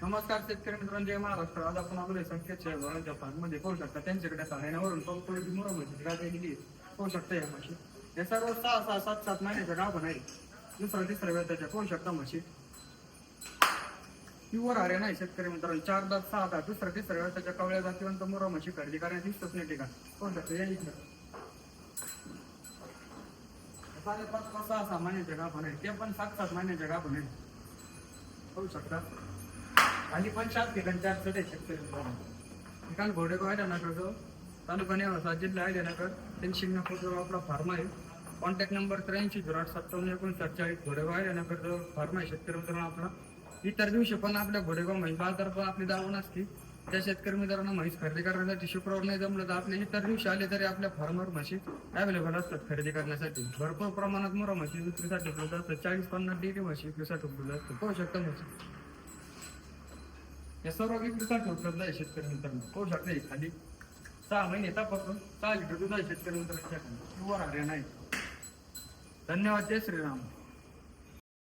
नमस्कार शेतकरी मित्रांनो, जय महाराष्ट्र. आज आपण आपले संकेत जपान मध्ये पाहू शकता. त्यांच्याकडे साड्यावरून पंपवरची मुरमाची गाडी दिली पाहू शकता. या म्हशी हे सर्व 6-7 महिन्याच्या गाभण आहे. तिसऱ्या वेळाच्या पाहू शकता म्हशी प्युअर हरियाणा आहे. शेतकरी मित्रांनो 4 दात 6 दात तिसऱ्या वेळाच्या कवळ्या जातीवंत मुरा म्हशी खरेदी करण्याची दिसतच नाही ठिकाण पाहू शकता. या इकडे 5-6 महिन्याच्या गाभण आहे. ते पण 7 महिन्याच्या गाभण आहे पाहू शकता. आणि पण 7 ठिकाणच्या अडचण आहे शेतकरी ठिकाण घोडेगाव आहे नगर, तालुका नेवासा, जिल्हा आहे नगर. त्यांनी शिंगणापूर आपला फार्म आहे. कॉन्टॅक्ट नंबर 83-08-57-59-47 घोडेगाव आहे नगर फार्म आहे. शेतकरी मित्रांनो आपला इतर दिवशी पण आपल्या घोडेगाव म्हैस बाजार पण आपली दावण असते. त्या शेतकरी मित्रांनो म्हैस खरेदी करण्यासाठी शुक्रवार नाही जमलं तर आपल्या इतर दिवशी आले तरी आपल्या फार्मवर म्हशी अवेलेबल असतात खरेदी करण्यासाठी. भरपूर प्रमाणात मोरा म्हशी विक्रीसाठी उपलब्ध असतात. 40-50 डेअरी म्हशी विक्रीसाठी उपलब्ध असतात पाहू शकता. म्हशी या सर्व विक्रीसाठी उपलब्ध आहे शेतकरी मित्रांनो पाहू शकता. खाली 6 महिने तपासून 6 लिटर दूध आहे शेतकरी मित्रांच्या. प्युअर हरियाणा आहे. धन्यवाद. जय श्रीराम.